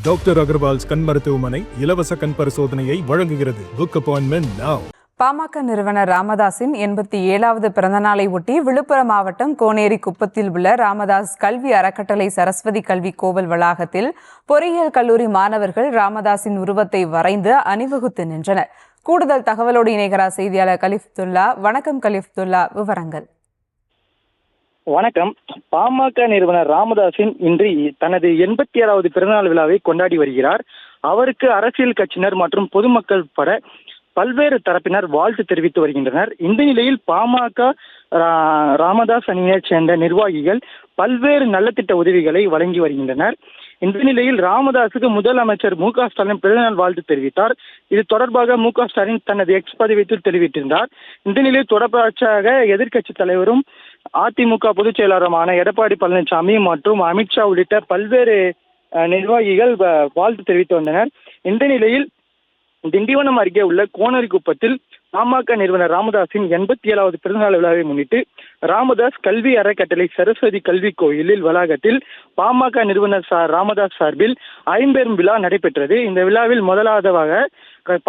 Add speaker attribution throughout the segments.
Speaker 1: Doctor Agarwal's கண் மருத்துவமனை இலவச கண் பரிசோதனையை வழங்குகிறது. Book appointment now.
Speaker 2: பாமக நிறுவனர் ராமதாஸின் 87வது பிறந்தநாளை ஒட்டி விழுப்புரம் மாவட்டம் கோனேரி குப்பத்தில் உள்ள ராமதாஸ் கல்வி அறக்கட்டளை சரஸ்வதி கல்வி கோவில் வளாகத்தில் பொறியியல் கல்லூரி மாணவர்கள் ராமதாஸின் உருவத்தை வரைந்து அணிவகுத்து நின்றனர். கூடுதல் தகவலோடு இணைகிறார் செய்தியாளர் கலிஃப்துல்லா. வணக்கம் கலிஃப்துல்லா, விவரங்கள்.
Speaker 3: வணக்கம். பாமக நிறுவனர் ராமதாஸின் இன்று தனது 87வது பிறந்தநாள் விழாவை கொண்டாடி வருகிறார். அவருக்கு அரசியல் கட்சியினர் மற்றும் பொதுமக்கள் உட்பட பல்வேறு தரப்பினர் வாழ்த்து தெரிவித்து வருகின்றனர். இந்த நிலையில் பாமக ராமதாஸ் அணியைச் சேர்ந்த நிர்வாகிகள் பல்வேறு நலத்திட்ட உதவிகளை வழங்கி வருகின்றனர். இந்த நிலையில் ராமதாஸுக்கு முதலமைச்சர் மு.க. ஸ்டாலின் பிறந்தநாள் வாழ்த்து தெரிவித்தார். இது தொடர்பாக மு.க. ஸ்டாலின் தனது எக்ஸ் பதிவில் தெரிவித்திருந்தார். இந்த நிலையில் தொடர்பாக எதிர்க்கட்சி தலைவரும் அதிமுக பொதுச் செயலாளருமான எடப்பாடி பழனிசாமி மற்றும் அமித்ஷா உள்ளிட்ட பல்வேறு நிர்வாகிகள் வாழ்த்து தெரிவித்து வந்தனர். இந்த நிலையில் திண்டிவனம் அருகே உள்ள கோனேரி குப்பத்தில் பாமக நிறுவனர் ராமதாஸின் 87வது பிறந்தநாள் விழாவை முன்னிட்டு ராமதாஸ் கல்வி அறக்கட்டளை சரஸ்வதி கல்வி கோயிலில் வளாகத்தில் பாமக நிறுவனர் ராமதாஸ் சார்பில் ஐம்பெரும் விழா நடைபெற்றது. இந்த விழாவில் முதலாவதாக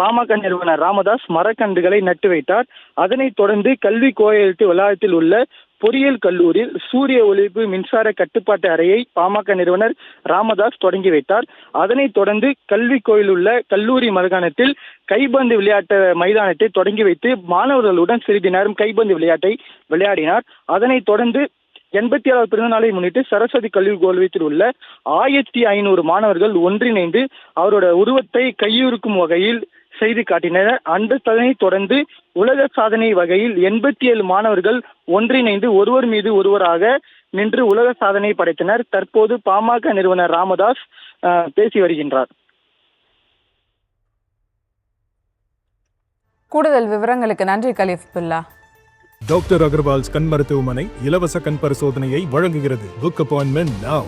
Speaker 3: பாமக நிறுவனர் ராமதாஸ் மரக்கன்றுகளை நட்டு வைத்தார். அதனைத் தொடர்ந்து கல்வி கோயில் வளாகத்தில் உள்ள பொறியியல் கல்லூரியில் சூரிய ஒளிர்வு மின்சார கட்டுப்பாட்டு அறையை பாமக நிறுவனர் ராமதாஸ் தொடங்கி வைத்தார். அதனைத் தொடர்ந்து கல்வி கோயில் உள்ள கல்லூரி மைதானத்தில் கைப்பந்து விளையாட்டு மைதானத்தை தொடங்கி வைத்து மாணவர்களுடன் சிறிது நேரம் கைப்பந்து விளையாட்டை விளையாடினார். அதனைத் தொடர்ந்து 87வது பிறந்த நாளை முன்னிட்டு சரஸ்வதி கல்வி கோலத்தில் உள்ள 1500 மாணவர்கள் ஒன்றிணைந்து அவரோட உருவத்தை கையுறுக்கும் வகையில் செய்து காட்டினர். அதனைத் தொடர்ந்து உலக சாதனை வகையில் 87 மாணவர்கள் ஒன்றிணைந்து ஒருவர் மீது ஒருவராக நின்று உலக சாதனை படைத்தனர். தற்போது பாமக நிறுவனர் ராமதாஸ் பேசி வருகின்றார்.
Speaker 2: கூடுதல் விவரங்களுக்கு நன்றி கலிஃப்துல்லா.
Speaker 1: டாக்டர் அகர்வால்ஸ் கண் மருத்துவமனை இலவச கண் பரிசோதனையை வழங்குகிறது. Book appointment now.